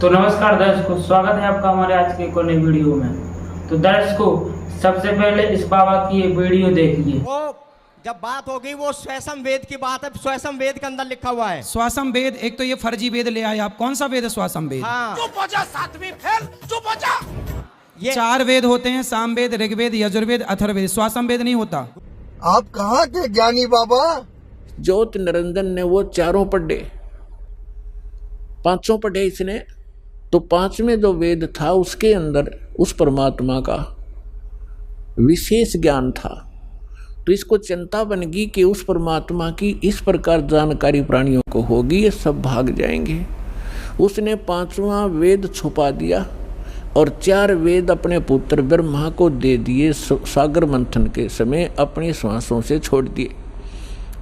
तो नमस्कार दर्शकों, स्वागत है आपका हमारे आज के एक और नई वीडियो में। तो दर्शकों, सबसे पहले इस बाबा की ये वीडियो देखिए। वो जब बात होगी वो स्वयं वेद की बात है। स्वयं वेद के अंदर लिखा हुआ है स्वासम वेद। एक तो ये फर्जी वेद ले आए आप। कौन सा वेद है स्वासम वेद? हाँ, चुप हो जा, सातवीं फेल, चुप हो जा। ये 4 वेद होते हैं, सामवेद, ऋग्वेद, यजुर्वेद, अथर्ववेद। स्वासम वेद नहीं होता। आप कहाँ के ज्ञानी बाबा? ज्योत निरंजन ने वो चारों पढ़े, पांचों पढ़े इसने। तो पांचवें जो वेद था उसके अंदर उस परमात्मा का विशेष ज्ञान था। तो इसको चिंता बन गई कि उस परमात्मा की इस प्रकार जानकारी प्राणियों को होगी, ये सब भाग जाएंगे। उसने 5वां वेद छुपा दिया और 4 वेद अपने पुत्र ब्रह्मा को दे दिए। सागर मंथन के समय अपनी श्वासों से छोड़ दिए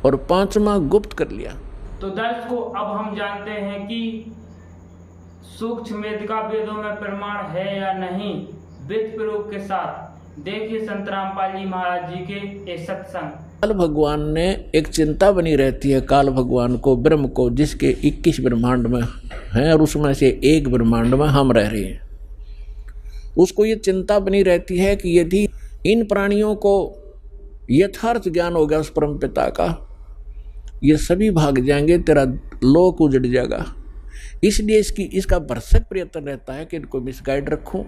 और 5वां गुप्त कर लिया। तो दर्शकों, अब हम जानते हैं कि सूक्ष्म वेद का वेदों में प्रमाण है या नहीं। वेद प्रयोग के साथ देखिए संत रामपाल जी महाराज जी के एक सत्संग। काल भगवान ने एक चिंता बनी रहती है, काल भगवान को, ब्रह्म को, जिसके 21 ब्रह्मांड में हैं और उसमें से एक ब्रह्मांड में हम रह रहे हैं। उसको ये चिंता बनी रहती है कि यदि इन प्राणियों को यथार्थ ज्ञान हो गया उस परम पिता का, ये सभी भाग जाएंगे, तेरा लोक उजड़ जाएगा। इसलिए इसका भरसक प्रयत्न रहता है कि इनको मिसगाइड रखूं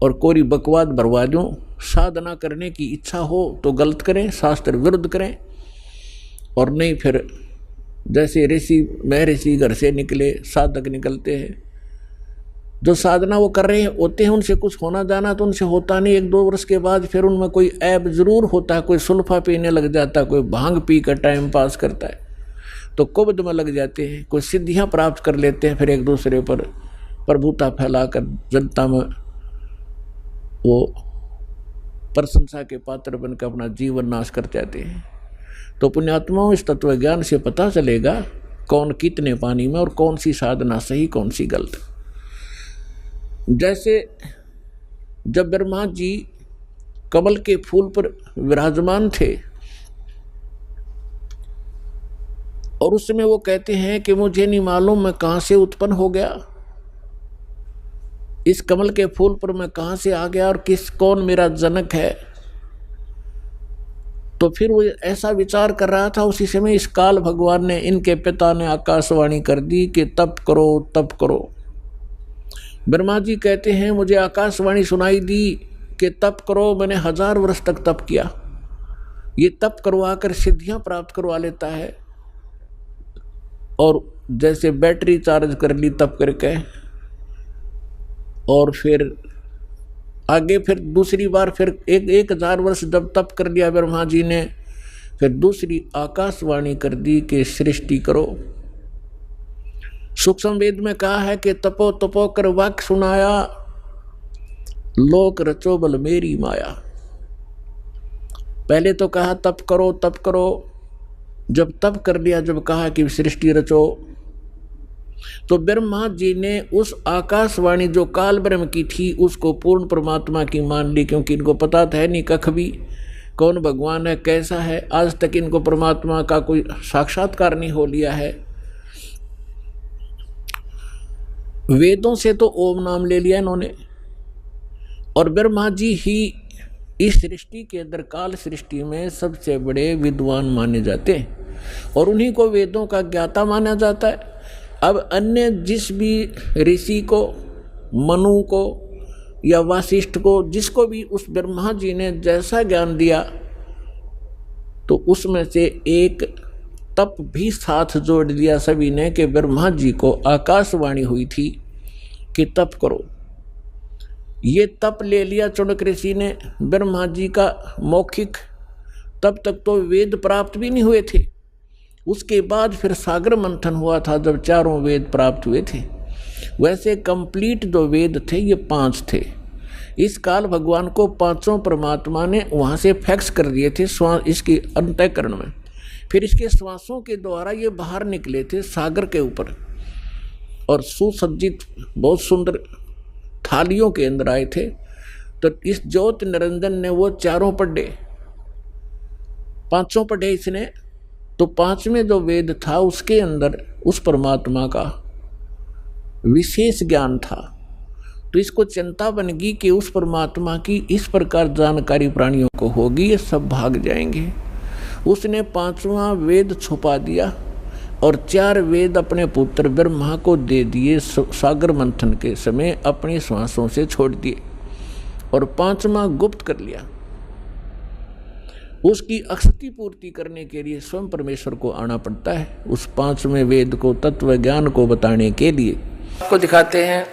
और कोरी बकवाद बरवा दूं। साधना करने की इच्छा हो तो गलत करें, शास्त्र विरुद्ध करें, और नहीं फिर जैसे ऋषि महर्षि घर से निकले साधक निकलते हैं, जो साधना वो कर रहे होते हैं, उनसे कुछ होना जाना तो उनसे होता नहीं। 1-2 वर्ष के बाद फिर उनमें कोई ऐब जरूर होता है। कोई सुल्फा पीने लग जाता है, कोई भांग पी कर टाइम पास करता है तो कुब्द में लग जाते हैं, कोई सिद्धियां प्राप्त कर लेते हैं, फिर एक दूसरे पर प्रभुता फैलाकर जनता में वो प्रशंसा के पात्र बनकर अपना जीवन नाश कर जाते हैं। तो पुण्यात्माओं, इस तत्व ज्ञान से पता चलेगा कौन कितने पानी में और कौन सी साधना सही, कौन सी गलत। जैसे जब ब्रह्मा जी कमल के फूल पर विराजमान थे और उस समय वो कहते हैं कि मुझे नहीं मालूम मैं कहाँ से उत्पन्न हो गया, इस कमल के फूल पर मैं कहाँ से आ गया और कौन मेरा जनक है। तो फिर वो ऐसा विचार कर रहा था। उसी समय इस काल भगवान ने, इनके पिता ने आकाशवाणी कर दी कि तप करो, तप करो। ब्रह्मा जी कहते हैं मुझे आकाशवाणी सुनाई दी कि तप करो। मैंने 1000 वर्ष तक तप किया। ये तप करवा कर सिद्धियां प्राप्त करवा लेता है, और जैसे बैटरी चार्ज कर ली तप करके, और फिर आगे फिर दूसरी बार फिर 1000 वर्ष जब तप कर लिया ब्रह्मा जी ने, फिर दूसरी आकाशवाणी कर दी कि सृष्टि करो। सूक्ष्म वेद में कहा है कि तपो तपो कर वाक्य सुनाया, लोक रचो बल मेरी माया। पहले तो कहा तप करो, तप करो। जब तप कर लिया, जब कहा कि सृष्टि रचो, तो ब्रह्मा जी ने उस आकाशवाणी जो काल ब्रह्म की थी उसको पूर्ण परमात्मा की मान ली, क्योंकि इनको पता था नहीं कख भी कौन भगवान है, कैसा है। आज तक इनको परमात्मा का कोई साक्षात्कार नहीं हो लिया है। वेदों से तो ओम नाम ले लिया इन्होंने, और ब्रह्मा जी ही इस सृष्टि के अंदर, काल सृष्टि में सबसे बड़े विद्वान माने जाते हैं और उन्हीं को वेदों का ज्ञाता माना जाता है। अब अन्य जिस भी ऋषि को, मनु को या वासिष्ठ को, जिसको भी उस ब्रह्मा जी ने जैसा ज्ञान दिया, तो उसमें से एक तप भी साथ जोड़ दिया सभी ने कि ब्रह्मा जी को आकाशवाणी हुई थी कि तप करो। ये तप ले लिया चुनक ऋषि ने ब्रह्मा जी का मौखिक। तब तक तो वेद प्राप्त भी नहीं हुए थे। उसके बाद फिर सागर मंथन हुआ था जब 4 वेद प्राप्त हुए थे। वैसे कंप्लीट जो वेद थे ये 5 थे। इस काल भगवान को 5 परमात्मा ने वहाँ से फैक्स कर दिए थे इसके अंतःकरण में। फिर इसके श्वासों के द्वारा ये बाहर निकले थे सागर के ऊपर, और सुसज्जित बहुत सुंदर थालियों के अंदर आए थे। तो इस ज्योत निरंजन ने वो 4 पढ़े, 5 पढ़े इसने। तो 5वें जो वेद था उसके अंदर उस परमात्मा का विशेष ज्ञान था। तो इसको चिंता बन गई कि उस परमात्मा की इस प्रकार जानकारी प्राणियों को होगी, ये सब भाग जाएंगे। उसने 5वां वेद छुपा दिया और 4 वेद अपने पुत्र ब्रह्मा को दे दिए, सागर मंथन के समय अपनी श्वासों से छोड़ दिए, और 5वां गुप्त कर लिया। उसकी अक्षति पूर्ति करने के लिए स्वयं परमेश्वर को आना पड़ता है, उस 5वें वेद को, तत्व ज्ञान को बताने के लिए। आपको दिखाते हैं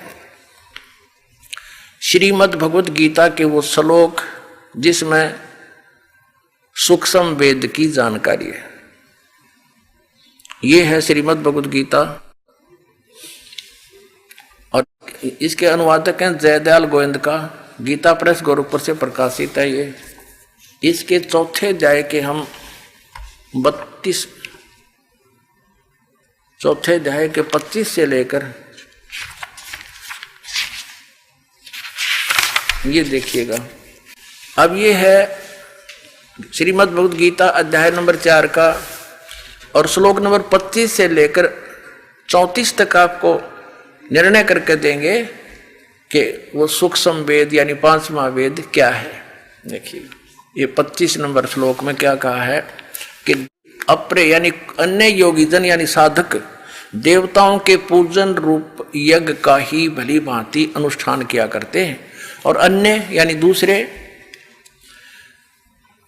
श्रीमद् भगवत गीता के वो श्लोक जिसमें सूक्ष्म वेद की जानकारी है। ये है श्रीमद् भगवत गीता, और इसके अनुवादक हैं जयदयाल गोविंद का, गीता प्रेस गोरखपुर से प्रकाशित है ये। इसके चौथे अध्याय के हम 32, चौथे अध्याय के 25 से लेकर ये देखिएगा। अब ये है श्रीमद् भगवत गीता अध्याय नंबर 4 का, और श्लोक नंबर 25 से लेकर 34 तक आपको निर्णय करके देंगे कि वो सूक्ष्म वेद यानी 5वां वेद क्या है। देखिए ये 25 नंबर श्लोक में क्या कहा है कि अपरे यानी अन्य योगीजन यानी साधक देवताओं के पूजन रूप यज्ञ का ही भली भांति अनुष्ठान किया करते हैं, और अन्य यानी दूसरे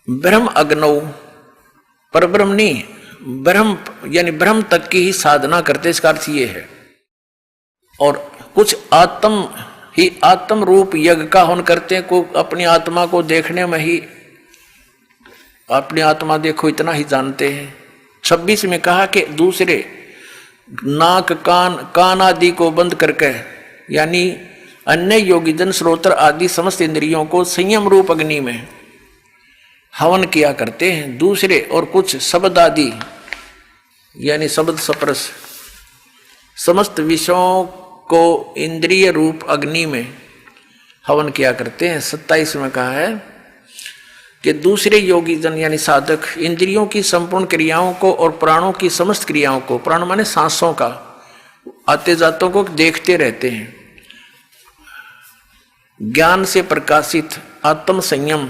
ब्रह्म अग्नौ, पर ब्रह्म नहीं, ब्रह्म यानी ब्रह्म तक की ही साधना करते, इसका अर्थ ये है। और कुछ आत्म रूप यज्ञ का हवन करते हैं, को अपनी आत्मा को देखने में ही, अपनी आत्मा देखो इतना ही जानते हैं। 26 में कहा कि दूसरे नाक कान आदि को बंद करके यानी अन्य योगीजन श्रोत्र आदि समस्त इंद्रियों को संयम रूप अग्नि में हवन किया करते हैं। दूसरे और कुछ शब्द आदि यानी शब्द स्पर्श समस्त विषयों को इंद्रिय रूप अग्नि में हवन किया करते हैं। 27 में कहा है कि दूसरे योगी जन यानी साधक इंद्रियों की संपूर्ण क्रियाओं को और प्राणों की समस्त क्रियाओं को, प्राण माने सांसों का, आते जातों को देखते रहते हैं। ज्ञान से प्रकाशित आत्म संयम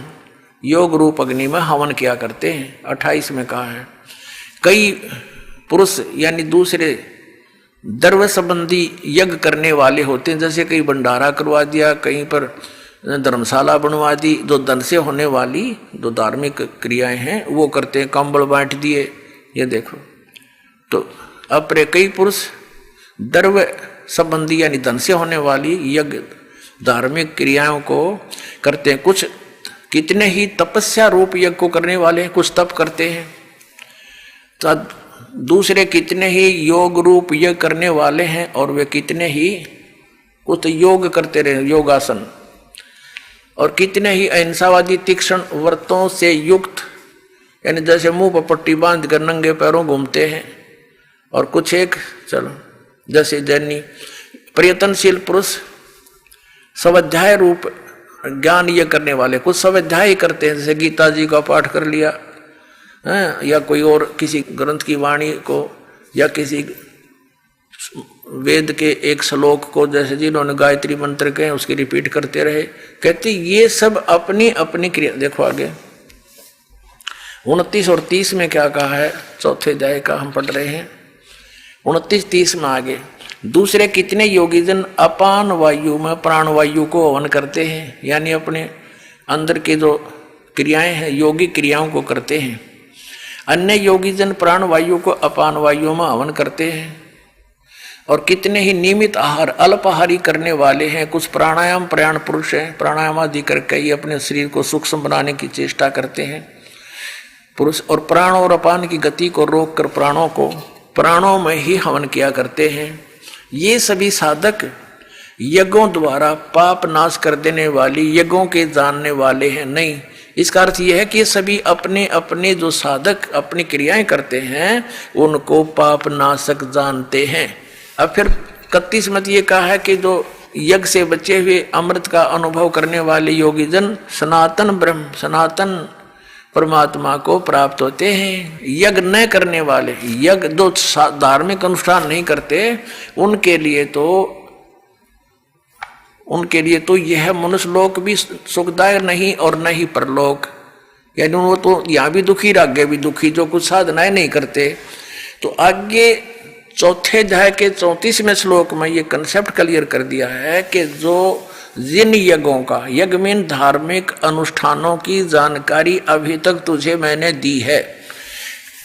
योग रूप अग्नि में हवन किया करते हैं। 28 में कहा है कई पुरुष यानी दूसरे द्रव्य संबंधी यज्ञ करने वाले होते हैं, जैसे कहीं भंडारा करवा दिया, कहीं पर धर्मशाला बनवा दी, जो धन से होने वाली जो धार्मिक क्रियाएं हैं वो करते हैं, कंबल बांट दिए, ये देखो। तो अपने कई पुरुष द्रव्य संबंधी यानी धन से होने वाली यज्ञ धार्मिक क्रियाओं को करते हैं। कुछ कितने ही तपस्या रूप यज्ञ को करने वाले हैं, कुछ तप करते हैं। तो दूसरे कितने ही योग रूप यज्ञ करने वाले हैं, और वे कितने ही कुछ योग करते रहे, योगासन, और कितने ही अहिंसावादी तीक्ष्ण व्रतों से युक्त यानी जैसे मुंह पर पट्टी बांध कर नंगे पैरों घूमते हैं। और कुछ एक चलो जैसे जैनी प्रयत्नशील पुरुष स्वाध्याय रूप ज्ञान ये करने वाले, कुछ स्वाध्याय करते हैं, जैसे गीता जी का पाठ कर लिया है, या कोई और किसी ग्रंथ की वाणी को, या किसी वेद के एक श्लोक को, जैसे जिन्होंने गायत्री मंत्र के उसकी रिपीट करते रहे। कहते ये सब अपनी अपनी क्रिया। देखो आगे 29 और 30 में क्या कहा है, चौथे अध्याय का हम पढ़ रहे हैं। 29-30 में आगे दूसरे कितने योगीजन अपान वायु में प्राण वायु को हवन करते हैं, यानी अपने अंदर के जो क्रियाएं हैं योगी क्रियाओं को करते हैं। अन्य योगीजन प्राण वायु को अपान वायु में हवन करते हैं। और कितने ही नियमित आहार अल्पाहारी करने वाले हैं। कुछ प्राणायाम प्रयाण पुरुष हैं, प्राणायाम आदि करके ही अपने शरीर को सूक्ष्म बनाने की चेष्टा करते हैं पुरुष। और प्राण और अपान की गति को रोक कर प्राणों को प्राणों में ही हवन किया करते हैं। ये सभी साधक यज्ञों द्वारा पाप नाश कर देने वाली यज्ञों के जानने वाले हैं नहीं। इसका अर्थ यह है कि ये सभी अपने अपने जो साधक अपनी क्रियाएं करते हैं उनको पाप नाशक जानते हैं। अब फिर 31 में ये कहा है कि जो यज्ञ से बचे हुए अमृत का अनुभव करने वाले योगीजन सनातन ब्रह्म सनातन परमात्मा को प्राप्त होते हैं। यज्ञ न करने वाले, यज्ञ जो धार्मिक अनुष्ठान नहीं करते, उनके लिए तो उनके लिए तो यह मनुष्य लोक भी सुखदायक नहीं और न ही परलोक, यानी वो तो यहाँ भी दुखी और आगे भी दुखी, जो कुछ साधनाएं नहीं करते। तो आगे चौथे अध्याय के 34वें श्लोक में ये कंसेप्ट क्लियर कर दिया है कि जो जिन यज्ञों का, यज्ञ में धार्मिक अनुष्ठानों की जानकारी अभी तक तुझे मैंने दी है,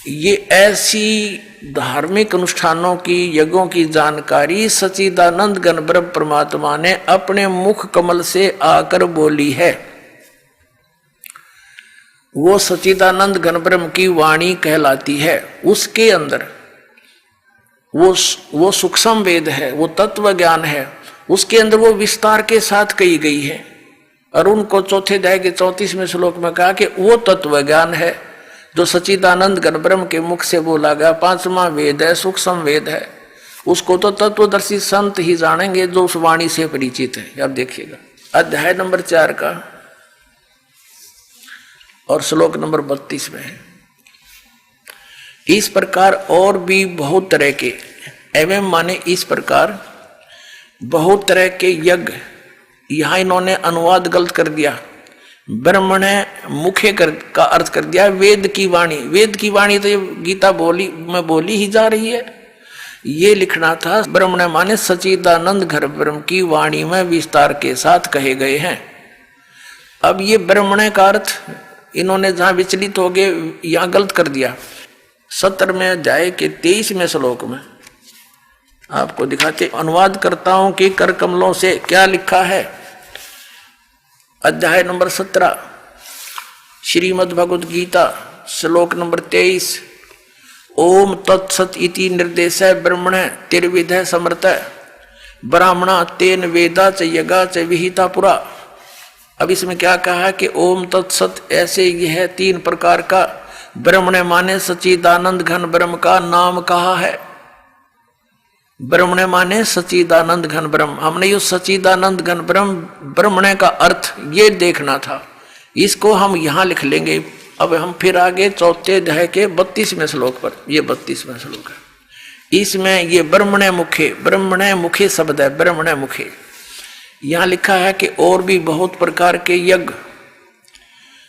ये ऐसी धार्मिक अनुष्ठानों की, यज्ञों की जानकारी सच्चिदानंद घन ब्रह्म परमात्मा ने अपने मुख कमल से आकर बोली है। वो सच्चिदानंद घन ब्रह्म की वाणी कहलाती है। उसके अंदर वो सूक्ष्म वेद है, वो तत्व ज्ञान है, उसके अंदर वो विस्तार के साथ कही गई है। और उनको चौथे अध्याय के 34वें श्लोक में कहा कि वो तत्व ज्ञान है जो सच्चिदानंद घन ब्रह्म के मुख से बोला गया। 5वां वेद है, सूक्ष्म वेद है, उसको तो तत्वदर्शी संत ही जानेंगे जो उस वाणी से परिचित है। अब देखिएगा अध्याय नंबर 4 का और श्लोक नंबर 32 में है। इस प्रकार और भी बहुत तरह के, एवं माने इस प्रकार बहुत तरह के यज्ञ, यहां इन्होंने अनुवाद गलत कर दिया, ब्रह्मण मुखे का अर्थ कर दिया वेद की वाणी। वेद की वाणी तो ये गीता में बोली ही जा रही है, ये लिखना था ब्रह्मण माने सच्चिदानंद घन ब्रह्म की वाणी में विस्तार के साथ कहे गए हैं। अब ये ब्रह्मण का अर्थ इन्होंने जहां विचलित हो गए, यहां गलत कर दिया। 17वें अध्याय के 23वें श्लोक में आपको दिखाते अनुवादकर्ताओं के कर कमलों से क्या लिखा है। अध्याय नंबर 17 श्रीमद् भगवद गीता श्लोक नंबर 23। ओम तत्सत इति निर्देश ब्रह्मण तिर्विध समर्थ ब्राह्मणा तेन वेदा च यगा च विहिता पुरा। अब इसमें क्या कहा है कि ओम तत्सत, ऐसे यह 3 प्रकार का ब्रह्मण माने सच्चिदानंद घन ब्रह्म का नाम कहा है। ब्रह्मण माने सच्चिदानंद घन ब्रह्म। हमने ये सच्चिदानंद घन ब्रह्म, ब्रह्मण का अर्थ ये देखना था, इसको हम यहां लिख लेंगे। अब हम फिर आगे चौथे अध्याय के 32वें श्लोक पर, ये 32वां श्लोक है, इसमें ये ब्रह्मण मुखे शब्द है, ब्रह्मण मुखे। यहां लिखा है कि और भी बहुत प्रकार के यज्ञ,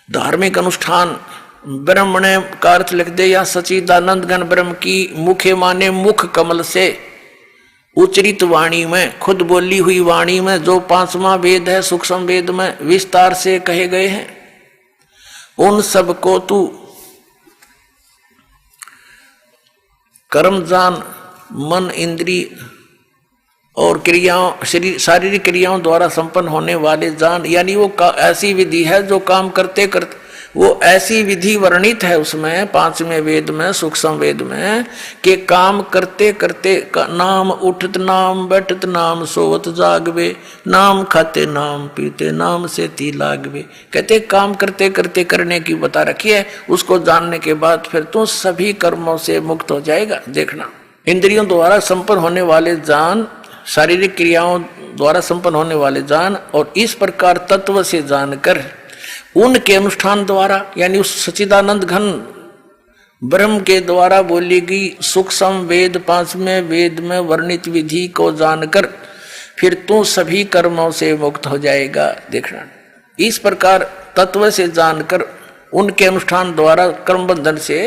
धार्मिक अनुष्ठान, ब्रह्मण का अर्थ लिख दे या सच्चिदानंद घन ब्रह्म की मुखे माने मुख कमल से उच्चरित वाणी में, खुद बोली हुई वाणी में, जो 5वां वेद है सूक्ष्म वेद में विस्तार से कहे गए हैं, उन सब को तू कर्म जान, मन इंद्री और क्रियाओं, शारीरिक क्रियाओं द्वारा संपन्न होने वाले जान। यानी वो ऐसी विधि है जो काम करते करते, वो ऐसी विधि वर्णित है उसमें 5वें वेद में सूक्ष्म वेद में कि काम करते करते नाम उठत नाम बैठत नाम सोवत जागवे, नाम खाते नाम पीते नाम से ती लागवे। कहते काम करते करते करने की बता रखी है, उसको जानने के बाद फिर तो सभी कर्मों से मुक्त हो जाएगा। देखना, इंद्रियों द्वारा संपन्न होने वाले जान, शारीरिक क्रियाओं द्वारा संपन्न होने वाले जान, और इस प्रकार तत्व से जानकर उनके अनुष्ठान द्वारा, यानी उस सच्चिदानंद घन ब्रह्म के द्वारा बोली गई सूक्ष्म वेद 5वें वेद में वर्णित विधि को जानकर फिर तू सभी कर्मों से मुक्त हो जाएगा। देखना, इस प्रकार तत्व से जानकर उनके अनुष्ठान द्वारा कर्म बंधन से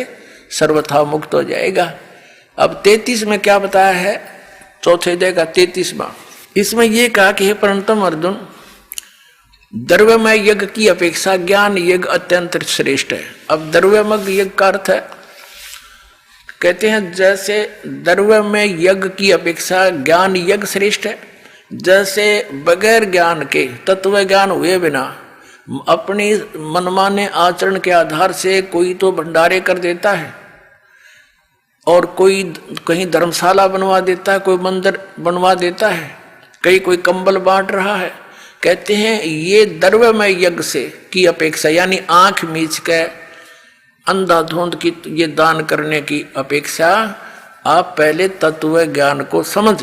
सर्वथा मुक्त हो जाएगा। अब 33 में क्या बताया है, चौथे अध्याय का 33वां, इसमें यह कहा कि हे परंतम अर्जुन, द्रव्यमय यज्ञ की अपेक्षा ज्ञान यज्ञ अत्यंत श्रेष्ठ है। अब द्रव्यमय यज्ञ का अर्थ है, कहते हैं जैसे द्रव्यमय यज्ञ की अपेक्षा ज्ञान यज्ञ श्रेष्ठ है, जैसे बगैर ज्ञान के, तत्व ज्ञान हुए बिना अपनी मनमाने आचरण के आधार से कोई तो भंडारे कर देता है और कोई कहीं धर्मशाला बनवा देता है, कोई मंदिर बनवा देता है, कहीं कोई कंबल बांट रहा है। कहते हैं ये द्रव्यमय यज्ञ से की अपेक्षा, यानी आंख मीच के अंधाधुंध की ये दान करने की अपेक्षा आप पहले तत्व ज्ञान को समझ,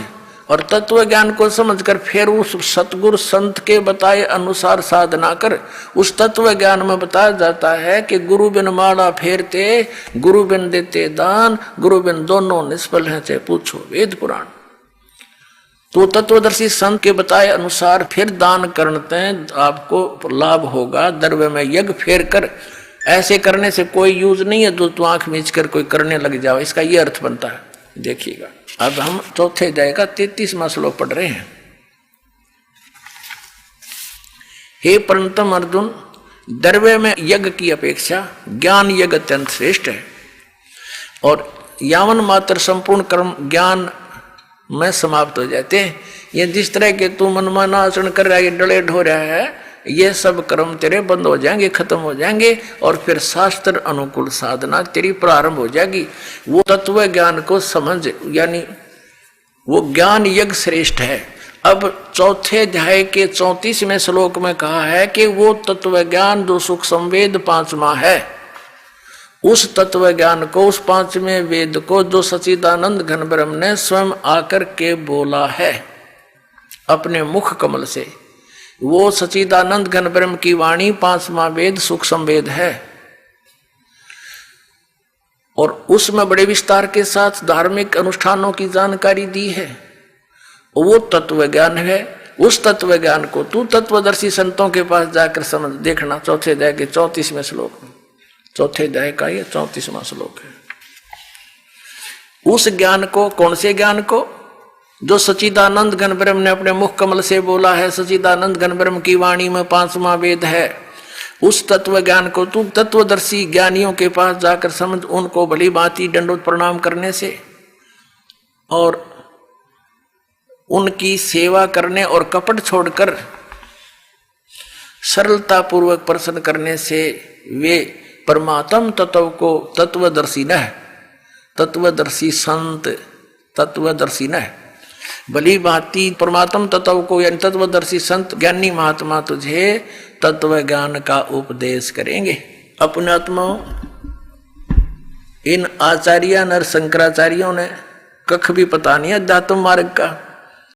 और तत्व ज्ञान को समझकर फिर उस सतगुरु संत के बताए अनुसार साधना कर। उस तत्व ज्ञान में बताया जाता है कि गुरु बिन माला फेरते, गुरु बिन देते दान, गुरु बिन दोनों निष्फल हैं, चाहे पूछो वेद पुराण। तो तत्वदर्शी संत के बताए अनुसार फिर दान करते हैं, आपको लाभ होगा। द्रव्य में यज्ञ फेर कर, ऐसे करने से कोई यूज नहीं है, तो आंख मीच कर कोई करने लग जाओ, इसका ये अर्थ बनता है। देखिएगा, अब हम चौथे अध्याय का 33वां श्लोक पढ़ रहे हैं। हे परंतम अर्जुन, द्रव्य में यज्ञ की अपेक्षा ज्ञान यज्ञ अत्यंत श्रेष्ठ है, और यावन मात्र संपूर्ण कर्म ज्ञान में समाप्त हो जाते हैं। ये जिस तरह के तू मनमाना आचरण कर रहा है, ये डले ढो रहा है, ये सब कर्म तेरे बंद हो जाएंगे, खत्म हो जाएंगे, और फिर शास्त्र अनुकूल साधना तेरी प्रारंभ हो जाएगी। वो तत्व ज्ञान को समझ, यानी वो ज्ञान यज्ञ श्रेष्ठ है। अब चौथे अध्याय के 34वें श्लोक में कहा है कि वो तत्व ज्ञान जो सुख संवेद 5वां है, उस तत्व ज्ञान को, उस 5वें वेद को जो सच्चिदानंद घन ब्रह्म ने स्वयं आकर के बोला है अपने मुख कमल से, वो सच्चिदानंद घन ब्रह्म की वाणी 5वां वेद सुख संवेद है, और उसमें बड़े विस्तार के साथ धार्मिक अनुष्ठानों की जानकारी दी है। वो तत्व ज्ञान है। उस तत्व ज्ञान को तू तत्वदर्शी संतों के पास जाकर समझ देखना। चौथे अध्याय के 34वें श्लोक में, चौथे अध्याय का ये 34वां श्लोक है। उस ज्ञान को, कौन से ज्ञान को? जो सच्चिदानंद घन ब्रह्म ने अपने मुख कमल से बोला है, सच्चिदानंद घन ब्रह्म की वाणी में 5वां वेद है। उस तत्व ज्ञान को तू तत्वदर्शी ज्ञानियों के पास जाकर समझ, उनको भली भांति दंडवत प्रणाम करने से और उनकी सेवा करने और कपट छोड़कर सरलता पूर्वक प्रसन्न करने से वे परमात्म तत्व को तत्वदर्शी न, तत्वदर्शी संत तत्वदर्शी न, भली भांति परमात्म तत्व को यानी तत्वदर्शी संत ज्ञानी महात्मा तुझे तत्व ज्ञान का उपदेश करेंगे। अपने आत्माओं, इन आचार्य नर शंकराचार्यों ने कख भी पता नहीं अध्यात्म मार्ग का,